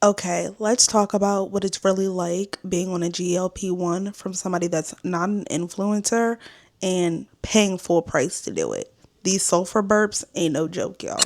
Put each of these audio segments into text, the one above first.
Okay, let's talk about what it's really like being on a GLP-1 from somebody that's not an influencer and paying full price to do it. These sulfur burps ain't no joke, y'all.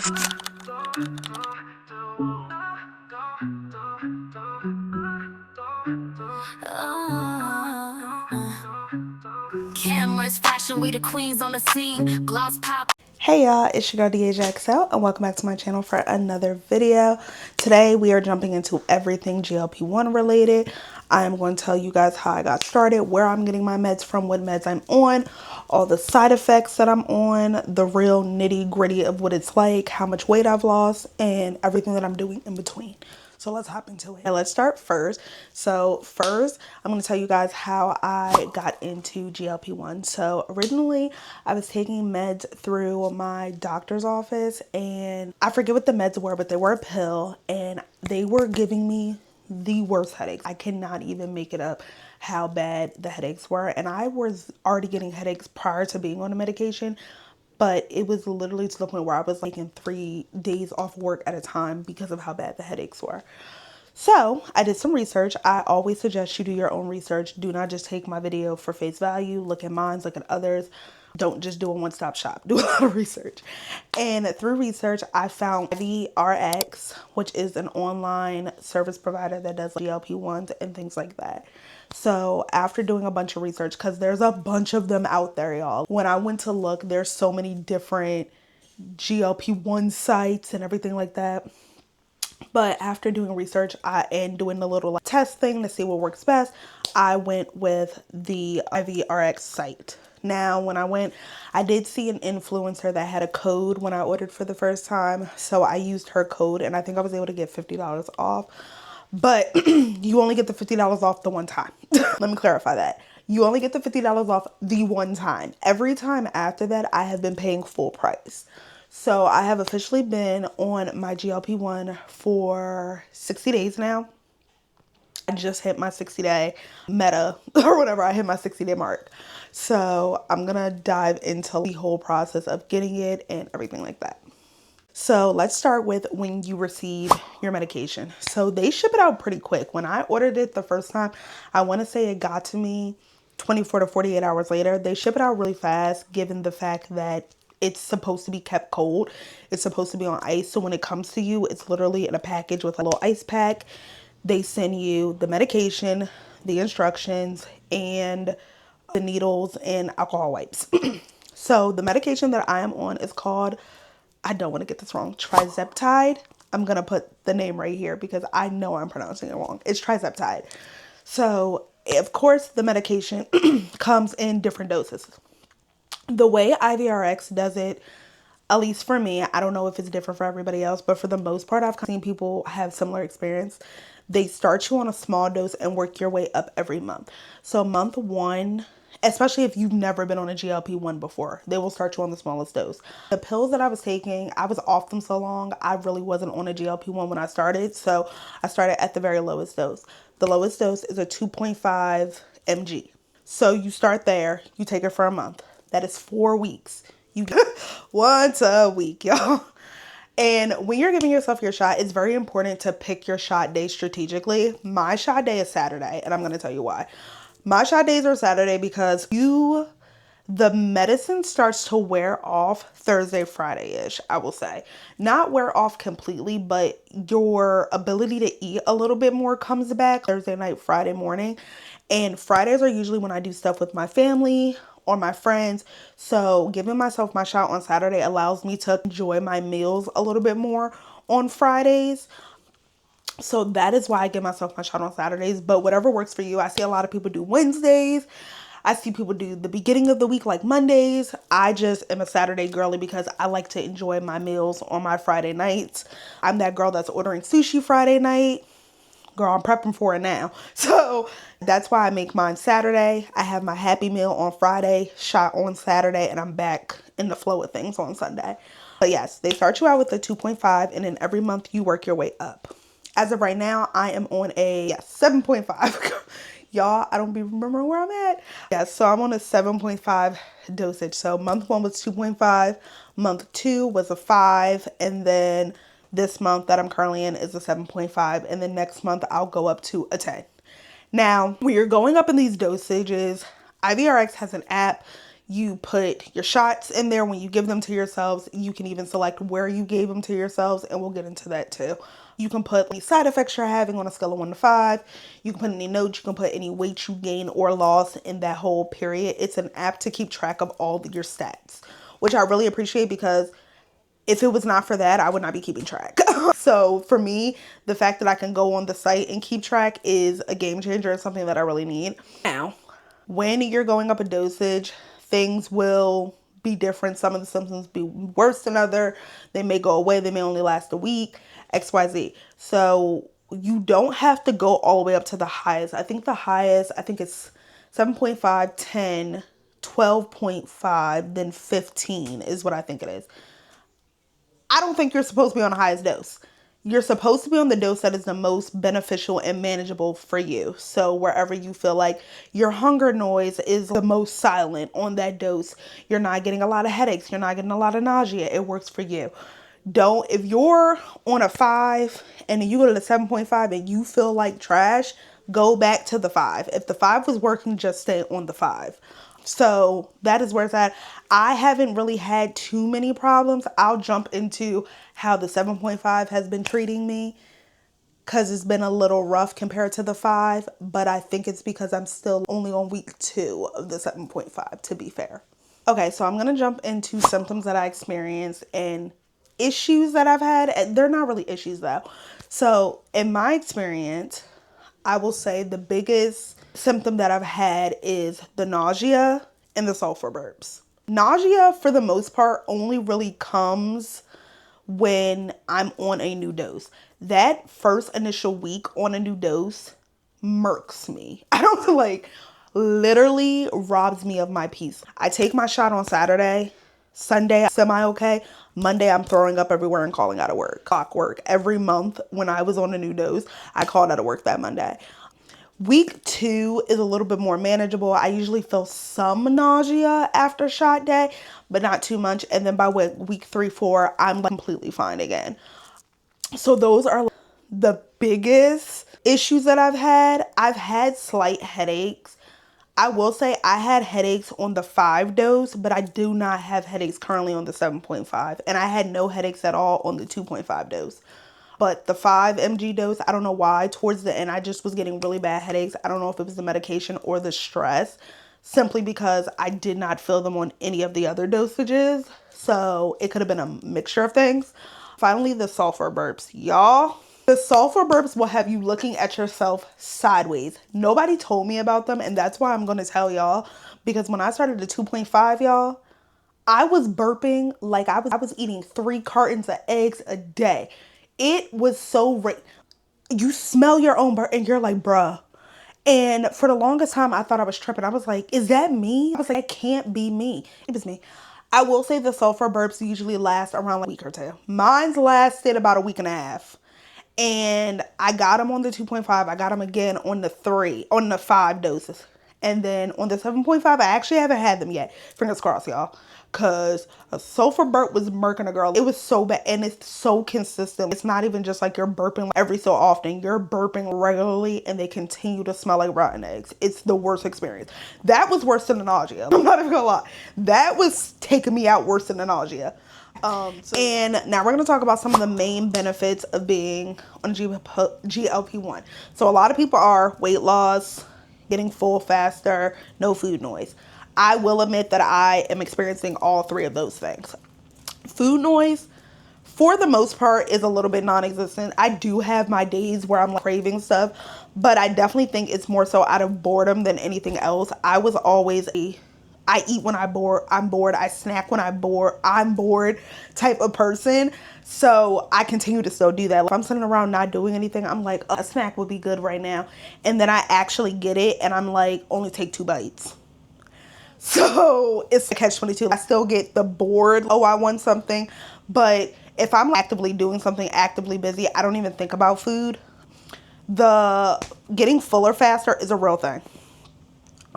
Cameras flashing, we the queens on the scene. Gloss pop. Hey y'all, it's your girl DaishaXO and welcome back to my channel for another video. Today we are jumping into everything GLP-1 related. I am going to tell you guys how I got started, where I'm getting my meds from, what meds I'm on, all the side effects that I'm on, the real nitty gritty of what it's like, how much weight I've lost, and everything that I'm doing in between. So let's hop into it. Okay, let's start first. So first, I'm going to tell you guys how I got into GLP-1. So originally, I was taking meds through my doctor's office, and I forget what the meds were, but they were a pill, and they were giving me the worst headaches. I cannot even make it up how bad the headaches were. And I was already getting headaches prior to being on the medication, but it was literally to the point where I was taking 3 days off work at a time because of how bad the headaches were. So I did some research. I always suggest you do your own research. Do not just take my video for face value. Look at mine, look at others. Don't just do a one-stop shop. Do a lot of research. And through research, I found DaishaXO, which is an online service provider that does GLP-1s and things like that. So after doing a bunch of research, because there's a bunch of them out there, y'all. When I went to look, there's so many different GLP-1 sites and everything like that. But after doing research and doing a little test thing to see what works best, I went with the IVRX site. Now, when I went, I did see an influencer that had a code when I ordered for the first time. So I used her code and I think I was able to get $50 off. But you only get the $50 off the one time. Let me clarify that. You only get the $50 off the one time. Every time after that, I have been paying full price. So I have officially been on my GLP-1 for 60 days now. I just hit my 60-day meta or whatever. I hit my 60-day mark. So I'm going to dive into the whole process of getting it and everything like that. So let's start with when you receive your medication. So they ship it out pretty quick. When I ordered it the first time, I want to say it got to me 24 to 48 hours later. They ship it out really fast, given the fact that it's supposed to be kept cold. It's supposed to be on ice. So when it comes to you, it's literally in a package with a little ice pack. They send you the medication, the instructions, and the needles and alcohol wipes. So the medication that I am on is called, I don't want to get this wrong, tirzepatide. I'm going to put the name right here because I know I'm pronouncing it wrong. It's tirzepatide. So, of course, the medication comes in different doses. The way IVRX does it, at least for me, I don't know if it's different for everybody else, but for the most part, I've seen people have similar experience. They start you on a small dose and work your way up every month. So month 1, especially if you've never been on a GLP-1 before, they will start you on the smallest dose. The pills that I was taking, I was off them so long, I really wasn't on a GLP-1 when I started. So I started at the very lowest dose. The lowest dose is a 2.5 mg. So you start there, you take it for a month. That is 4 weeks. You get once a week, y'all. And when you're giving yourself your shot, it's very important to pick your shot day strategically. My shot day is Saturday, and I'm going to tell you why. My shot days are Saturday because the medicine starts to wear off Thursday, Friday-ish, I will say. Not wear off completely, but your ability to eat a little bit more comes back Thursday night, Friday morning. And Fridays are usually when I do stuff with my family or my friends. So giving myself my shot on Saturday allows me to enjoy my meals a little bit more on Fridays. So that is why I give myself my shot on Saturdays. But whatever works for you. I see a lot of people do Wednesdays. I see people do the beginning of the week like Mondays. I just am a Saturday girly because I like to enjoy my meals on my Friday nights. I'm that girl that's ordering sushi Friday night. Girl, I'm prepping for it now. So that's why I make mine Saturday. I have my happy meal on Friday, shot on Saturday, and I'm back in the flow of things on Sunday. But yes, they start you out with a 2.5, and then every month you work your way up. As of right now, I am on a 7.5. Y'all, I don't be remembering where I'm at. Yes, so I'm on a 7.5 dosage. So month 1 was 2.5, month 2 was a 5, and then This month that I'm currently in is a 7.5, and then next month I'll go up to a 10. Now, when you're going up in these dosages, IVRX has an app. You put your shots in there when you give them to yourselves. You can even select where you gave them to yourselves, and we'll get into that too. You can put any side effects you're having on a scale of 1 to 5. You can put any notes. You can put any weight you gain or lost in that whole period. It's an app to keep track of all your stats, which I really appreciate because if it was not for that, I would not be keeping track. So for me, the fact that I can go on the site and keep track is a game changer and something that I really need. Now, when you're going up a dosage, things will be different. Some of the symptoms be worse than other. They may go away. They may only last a week, XYZ. So you don't have to go all the way up to the highest. I think the highest, it's 7.5, 10, 12.5, then 15 is what I think it is. I don't think you're supposed to be on the highest dose. You're supposed to be on the dose that is the most beneficial and manageable for you. So wherever you feel like your hunger noise is the most silent on that dose, you're not getting a lot of headaches, you're not getting a lot of nausea, it works for you. If you're on a 5 and then you go to the 7.5 and you feel like trash, go back to the 5. If the 5 was working, just stay on the 5. So that is where it's at. I haven't really had too many problems. I'll jump into how the 7.5 has been treating me because it's been a little rough compared to the 5. But I think it's because I'm still only on week 2 of the 7.5, to be fair. Okay, so I'm going to jump into symptoms that I experienced and issues that I've had. They're not really issues though. So in my experience, I will say the biggest symptom that I've had is the nausea and the sulfur burps. Nausea, for the most part, only really comes when I'm on a new dose. That first initial week on a new dose murks me. I don't literally robs me of my peace. I take my shot on Saturday. Sunday, I'm semi-okay. Monday, I'm throwing up everywhere and calling out of work. Clockwork. Every month when I was on a new dose, I called out of work that Monday. Week 2 is a little bit more manageable. I usually feel some nausea after shot day, but not too much. And then by week 3, 4, I'm completely fine again. So those are the biggest issues that I've had. I've had slight headaches. I will say I had headaches on the 5 dose, but I do not have headaches currently on the 7.5. And I had no headaches at all on the 2.5 dose. But the 5 mg dose, I don't know why. Towards the end, I just was getting really bad headaches. I don't know if it was the medication or the stress, simply because I did not feel them on any of the other dosages. So it could have been a mixture of things. Finally, the sulfur burps. Y'all, the sulfur burps will have you looking at yourself sideways. Nobody told me about them, and that's why I'm going to tell y'all. Because when I started the 2.5, y'all, I was burping like I was eating 3 cartons of eggs a day. It was so you smell your own burp and you're like, bruh. And for the longest time, I thought I was tripping. I was like, is that me? I was like, it can't be me. It was me. I will say the sulfur burps usually last around a week or 2. Mine's lasted about a week and a half. And I got them on the 2.5. I got them again on the 5 doses. And then on the 7.5, I actually haven't had them yet. Fingers crossed, y'all. Because a sulfur burp was murking a girl. It was so bad. And it's so consistent. It's not even just like you're burping every so often. You're burping regularly and they continue to smell like rotten eggs. It's the worst experience. That was worse than the nausea. I'm not even gonna lie. That was taking me out worse than the nausea. And now we're going to talk about some of the main benefits of being on GLP-1. So a lot of people are weight loss, getting full faster, no food noise. I will admit that I am experiencing all 3 of those things. Food noise, for the most part, is a little bit non-existent. I do have my days where I'm craving stuff, but I definitely think it's more so out of boredom than anything else. I was always I eat when I'm bored. I snack when I'm bored type of person. So I continue to still do that. If I'm sitting around not doing anything, I'm like, a snack would be good right now. And then I actually get it and I'm like, only take 2 bites. So it's a catch-22. I still get the bored, oh, I want something. But if I'm actively doing something, actively busy, I don't even think about food. The getting fuller faster is a real thing.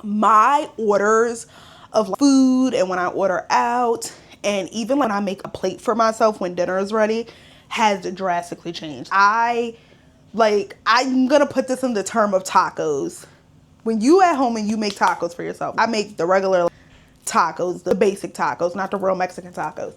My orders of food and when I order out and even when I make a plate for myself when dinner is ready, has drastically changed. I'm gonna put this in the term of tacos. When you at home and you make tacos for yourself, I make the regular tacos, the basic tacos, not the real Mexican tacos.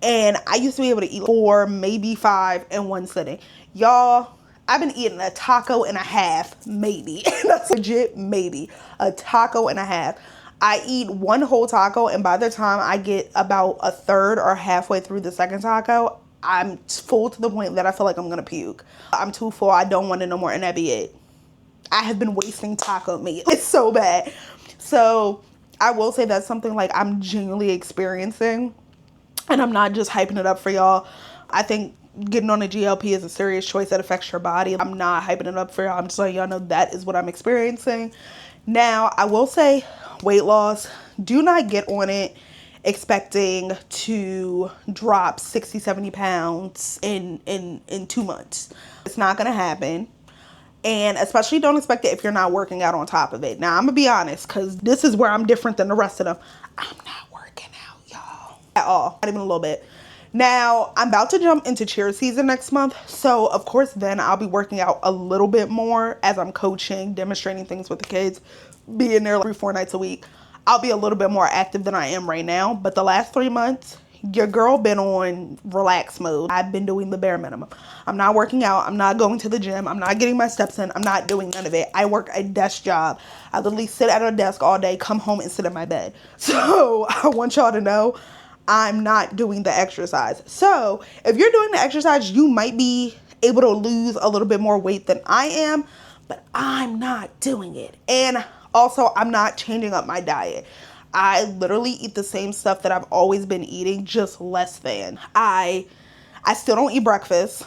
And I used to be able to eat 4, maybe 5 in one sitting. Y'all, I've been eating a taco and a half, maybe. That's legit, maybe. A taco and a half. I eat one whole taco, and by the time I get about a third or halfway through the second taco, I'm full to the point that I feel like I'm gonna puke. I'm too full. I don't want it no more, and that be it. I have been wasting taco meat. It's so bad. So I will say that's something like I'm genuinely experiencing, and I'm not just hyping it up for y'all. I think getting on a GLP is a serious choice that affects your body. I'm not hyping it up for y'all. I'm just letting y'all know that is what I'm experiencing. Now, I will say weight loss, do not get on it expecting to drop 60, 70 pounds in 2 months. It's not going to happen. And especially don't expect it if you're not working out on top of it. Now, I'm going to be honest, because this is where I'm different than the rest of them. I'm not working out, y'all. At all. Not even a little bit. Now, I'm about to jump into cheer season next month. So, of course, then I'll be working out a little bit more as I'm coaching, demonstrating things with the kids, being there like 3-4 nights a week. I'll be a little bit more active than I am right now. But the last 3 months, your girl been on relax mode. I've been doing the bare minimum. I'm not working out. I'm not going to the gym. I'm not getting my steps in. I'm not doing none of it. I work a desk job. I literally sit at a desk all day, come home and sit in my bed. So I want y'all to know I'm not doing the exercise. So if you're doing the exercise, you might be able to lose a little bit more weight than I am, but I'm not doing it. And also, I'm not changing up my diet. I literally eat the same stuff that I've always been eating, just less than. I still don't eat breakfast.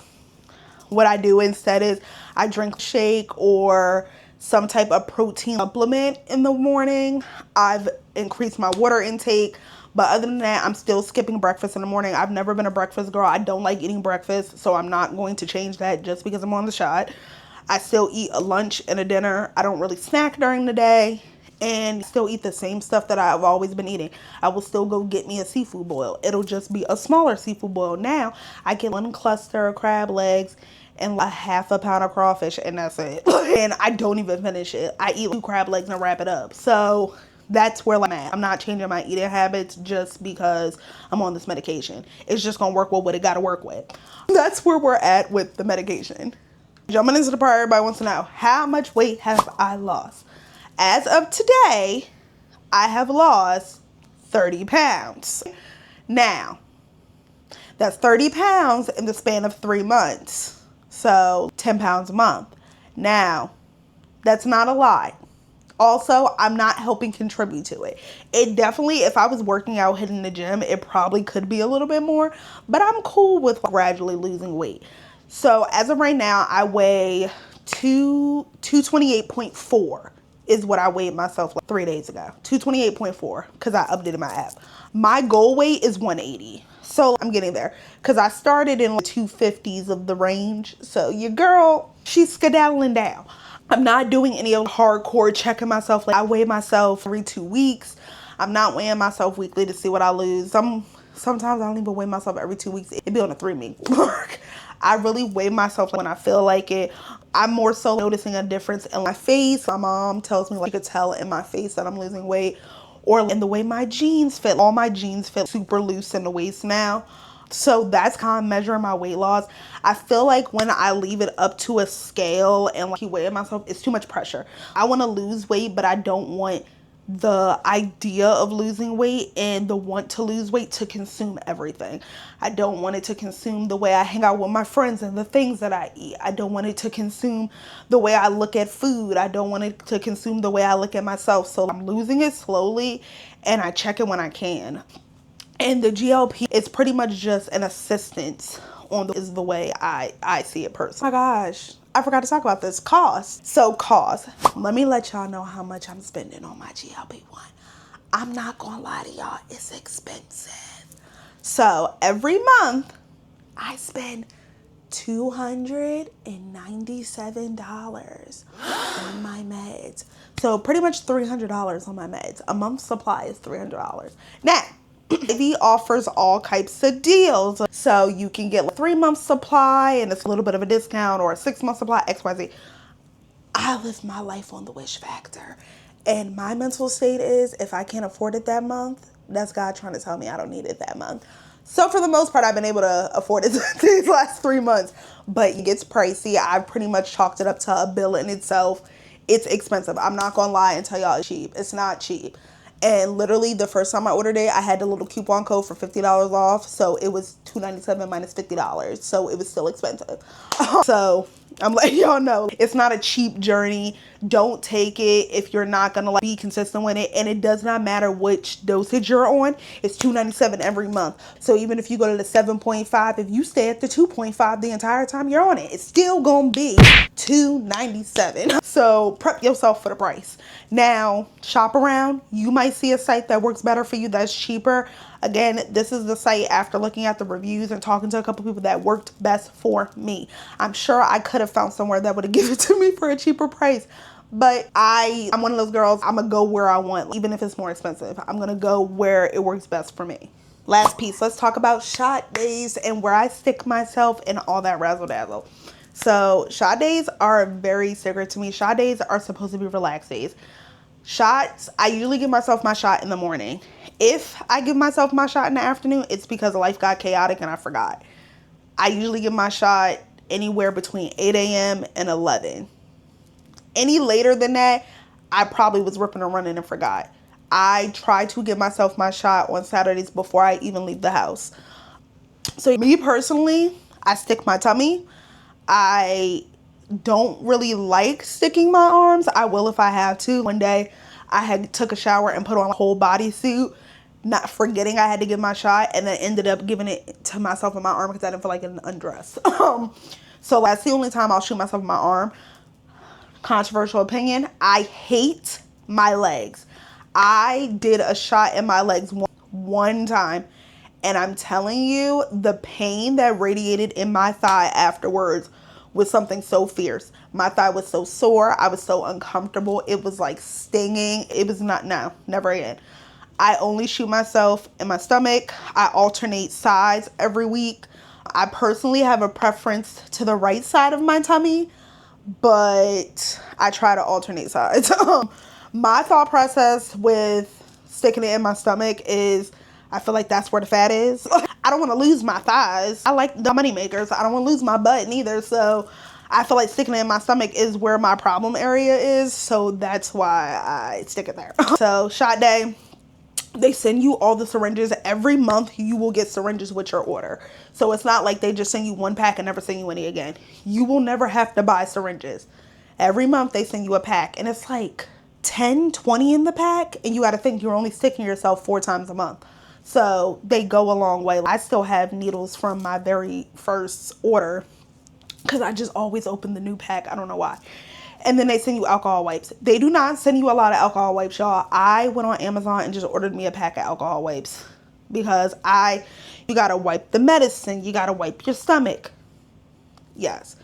What I do instead is I drink shake or some type of protein supplement in the morning. I've increased my water intake. But other than that, I'm still skipping breakfast in the morning. I've never been a breakfast girl. I don't like eating breakfast, so I'm not going to change that just because I'm on the shot. I still eat a lunch and a dinner. I don't really snack during the day. And still eat the same stuff that I've always been eating. I will still go get me a seafood boil. It'll just be a smaller seafood boil. Now, I get 1 cluster of crab legs and a half a pound of crawfish, and that's it. And I don't even finish it. I eat 2 crab legs and wrap it up. So that's where I'm at. I'm not changing my eating habits just because I'm on this medication. It's just gonna work with what it gotta work with. That's where we're at with the medication. Jumping into the part everybody wants to know, how much weight have I lost? As of today, I have lost 30 pounds. Now, that's 30 pounds in the span of 3 months. So 10 pounds a month. Now, that's not a lot. Also, I'm not helping contribute to it. It definitely, if I was working out, hitting the gym, it probably could be a little bit more, but I'm cool with gradually losing weight. So as of right now, I weigh 228.4 is what I weighed myself like 3 days ago. 228.4 because I updated my app. My goal weight is 180. So I'm getting there because I started in like 250s of the range. So your girl, she's skedaddling down. I'm not doing any of the hardcore checking myself. Like I weigh myself every 2 weeks. I'm not weighing myself weekly to see what I lose. Sometimes I don't even weigh myself every 2 weeks. It'd be on a 3-week mark. I really weigh myself when I feel like it. I'm more so noticing a difference in my face. My mom tells me like you could tell in my face that I'm losing weight, or in the way my jeans fit. All my jeans fit super loose in the waist now. So that's kind of measuring my weight loss. I feel like when I leave it up to a scale and like weighing myself, it's too much pressure. I want to lose weight, but I don't want the idea of losing weight and the want to lose weight to consume everything. I don't want it to consume the way I hang out with my friends and the things that I eat. I don't want it to consume the way I look at food. I don't want it to consume the way I look at myself. So I'm losing it slowly and I check it when I can. And the GLP is pretty much just an assistance on is the way I see it personally. Oh my gosh, I forgot to talk about this. Cost. So cost. Let me let y'all know how much I'm spending on my GLP-1. I'm not gonna lie to y'all, it's expensive. So every month I spend $297 on my meds. So pretty much $300 on my meds. A month's supply is $300. Now, Ivy offers all types of deals. So you can get like 3 months supply and it's a little bit of a discount, or a 6 month supply, XYZ. I live my life on the wish factor. And my mental state is, if I can't afford it that month, that's God trying to tell me I don't need it that month. So for the most part, I've been able to afford it these last 3 months. But it gets pricey. I've pretty much chalked it up to a bill in itself. It's expensive. I'm not going to lie and tell y'all it's cheap. It's not cheap. And literally the first time I ordered it, I had the little coupon code for $50 off. So it was $2.97 minus $50. So it was still expensive. So I'm letting y'all know it's not a cheap journey. Don't take it if you're not going to like be consistent with it. And it does not matter which dosage you're on. It's $2.97 every month. So even if you go to the 7.5, if you stay at the 2.5 the entire time you're on it, it's still going to be $2.97. So prep yourself for the price. Now, shop around. You might see a site that works better for you that's cheaper. Again, this is the site after looking at the reviews and talking to a couple people that worked best for me. I'm sure I could have found somewhere that would have given it to me for a cheaper price. But I'm one of those girls, I'm going to go where I want, even if it's more expensive. I'm going to go where it works best for me. Last piece, let's talk about shot days and where I stick myself and all that razzle dazzle. So shot days are very sacred to me. Shot days are supposed to be relaxed days. Shots, I usually give myself my shot in the morning. If I give myself my shot in the afternoon, it's because life got chaotic and I forgot. I usually give my shot anywhere between 8 a.m. and 11. Any later than that, I probably was ripping and running and forgot. I try to give myself my shot on Saturdays before I even leave the house. So me personally, I stick my tummy. I don't really like sticking my arms. I will if I have to. One day I had took a shower and put on a whole bodysuit, not forgetting I had to give my shot, and then ended up giving it to myself in my arm because I didn't feel like an undress. So that's the only time I'll shoot myself in my arm. Controversial opinion, I hate my legs. I did a shot in my legs one time, and I'm telling you, the pain that radiated in my thigh afterwards was something so fierce. My thigh was so sore. I was so uncomfortable. It was like stinging. It was no, never again. I only shoot myself in my stomach. I alternate sides every week. I personally have a preference to the right side of my tummy, but I try to alternate sides. My thought process with sticking it in my stomach is I feel like that's where the fat is. I don't want to lose my thighs. I like the money makers. I don't want to lose my butt neither. So I feel like sticking it in my stomach is where my problem area is. So that's why I stick it there. So shot day, they send you all the syringes. Every month you will get syringes with your order. So it's not like they just send you one pack and never send you any again. You will never have to buy syringes. Every month they send you a pack, and it's like 10, 20 in the pack, and you got to think you're only sticking yourself 4 times a month. So they go a long way. I still have needles from my very first order because I just always open the new pack. I don't know why. And then they send you alcohol wipes. They do not send you a lot of alcohol wipes, y'all. I went on Amazon and just ordered me a pack of alcohol wipes because you got to wipe the medicine. You got to wipe your stomach. Yes.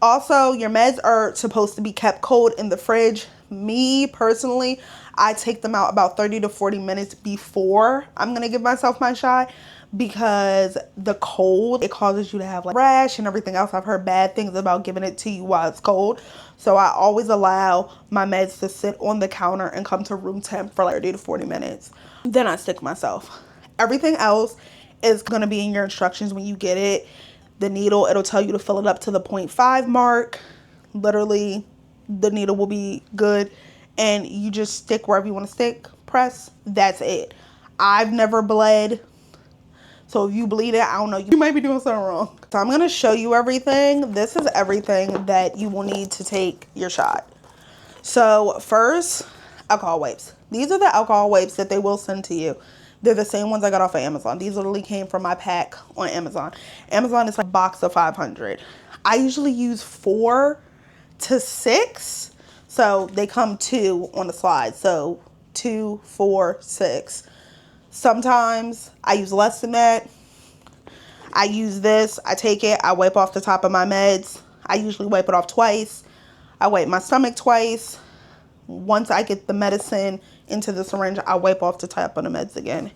Also, your meds are supposed to be kept cold in the fridge. Me, personally, I take them out about 30 to 40 minutes before I'm going to give myself my shot because the cold, it causes you to have like rash and everything else. I've heard bad things about giving it to you while it's cold. So I always allow my meds to sit on the counter and come to room temp for like 30 to 40 minutes. Then I stick myself. Everything else is going to be in your instructions when you get it. The needle, it'll tell you to fill it up to the 0.5 mark. Literally, the needle will be good. And you just stick wherever you want to stick, press, that's it. I've never bled. So if you bleed it, I don't know, you might be doing something wrong. So I'm going to show you everything. This is everything that you will need to take your shot. So first, alcohol wipes. These are the alcohol wipes that they will send to you. They're the same ones I got off of Amazon. These literally came from my pack on Amazon. Amazon is like a box of 500. I usually use 4 to 6. So they come 2 on the slide. So 2, 4, 6. Sometimes I use less than that. I use this. I take it. I wipe off the top of my meds. I usually wipe it off twice. I wipe my stomach twice. Once I get the medicine into the syringe, I wipe off the top of the meds again.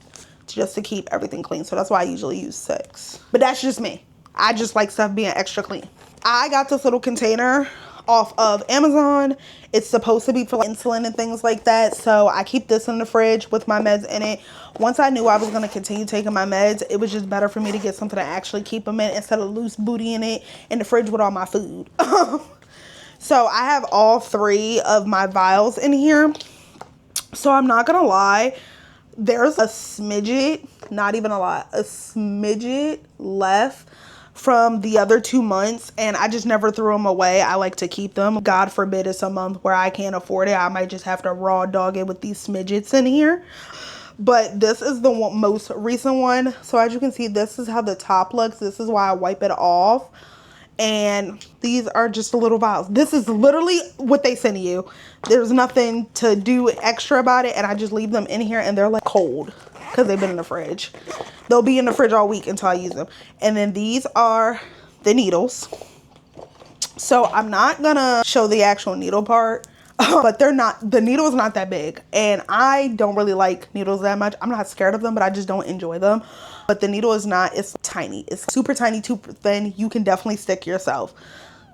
just to keep everything clean. So that's why I usually use 6. But that's just me. I just like stuff being extra clean. I got this little container off of Amazon. It's supposed to be for like insulin and things like that. So I keep this in the fridge with my meds in it. Once I knew I was going to continue taking my meds, it was just better for me to get something to actually keep them in instead of loose booty in it in the fridge with all my food. So I have all 3 of my vials in here. So I'm not going to lie. There's a smidget, not even a lot, a smidget left from the other 2 months, and I just never threw them away. I like to keep them. God forbid it's a month where I can't afford it. I might just have to raw dog it with these smidgets in here. But this is the most recent one. So as you can see, this is how the top looks. This is why I wipe it off. And these are just the little vials. This is literally what they send you. There's nothing to do extra about it. And I just leave them in here and they're like cold because they've been in the fridge. They'll be in the fridge all week until I use them. And then these are the needles. So I'm not gonna show the actual needle part, but the needle is not that big. And I don't really like needles that much. I'm not scared of them, but I just don't enjoy them. But the needle is not, it's tiny. It's super tiny, super thin. You can definitely stick yourself.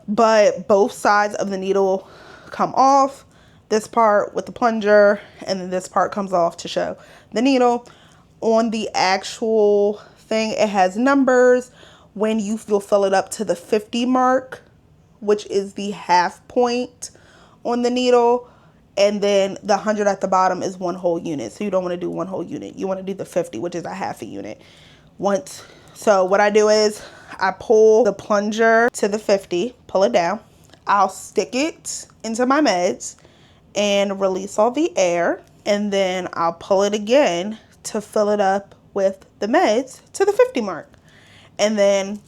But both sides of the needle come off. This part with the plunger, and then this part comes off to show the needle. On the actual thing, it has numbers. When you'll fill it up to the 50 mark, which is the half point on the needle. And then the 100 at the bottom is 1 whole unit. So you don't want to do 1 whole unit. You want to do the 50, which is a half a unit. So what I do is I pull the plunger to the 50, pull it down. I'll stick it into my meds and release all the air. And then I'll pull it again to fill it up with the meds to the 50 mark. And then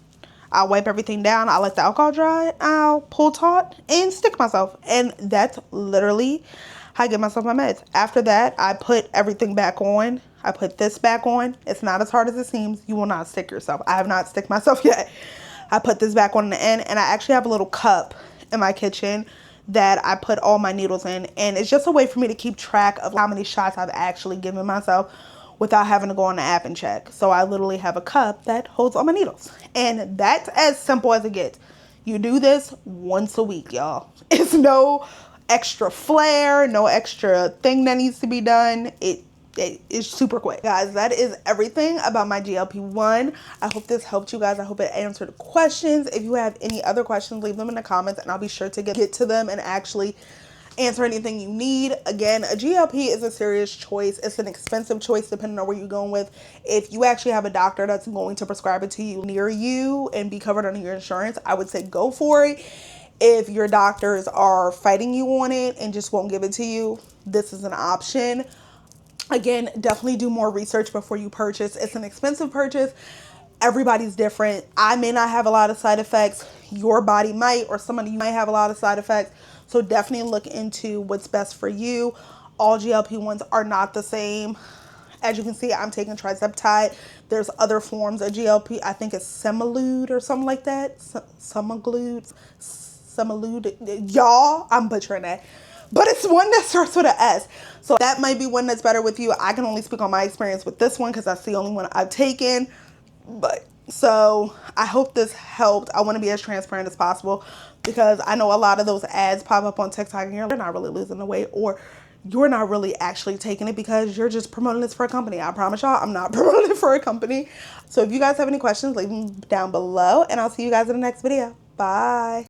I'll wipe everything down. I'll let the alcohol dry. I'll pull taut and stick myself. And that's literally how I get myself my meds. After that, I put everything back on. I put this back on. It's not as hard as it seems. You will not stick yourself. I have not stick myself yet. I put this back on the end, and I actually have a little cup in my kitchen that I put all my needles in. And it's just a way for me to keep track of how many shots I've actually given myself without having to go on the app and check. So I literally have a cup that holds all my needles. And that's as simple as it gets. You do this once a week, y'all. It's no extra flair, no extra thing that needs to be done. It is super quick. Guys, that is everything about my GLP-1. I hope this helped you guys. I hope it answered questions. If you have any other questions, leave them in the comments and I'll be sure to get to them and actually answer anything you need. Again, a GLP is a serious choice. It's an expensive choice depending on where you're going with. If you actually have a doctor that's going to prescribe it to you near you and be covered under your insurance, I would say go for it. If your doctors are fighting you on it and just won't give it to you, this is an option. Again, definitely do more research before you purchase. It's an expensive purchase. Everybody's different. I may not have a lot of side effects. Your body might, or somebody you might have a lot of side effects. So definitely look into what's best for you. All GLP-1s are not the same. As you can see, I'm taking tirzepatide. There's other forms of GLP. I think it's semaglutide or something like that. Semaglutide. Y'all, I'm butchering that. But it's one that starts with an S. So that might be one that's better with you. I can only speak on my experience with this one because that's the only one I've taken. But so I hope this helped. I want to be as transparent as possible because I know a lot of those ads pop up on TikTok and you're not really losing the weight, or you're not really actually taking it because you're just promoting this for a company. I promise y'all, I'm not promoting it for a company. So if you guys have any questions, leave them down below and I'll see you guys in the next video. Bye.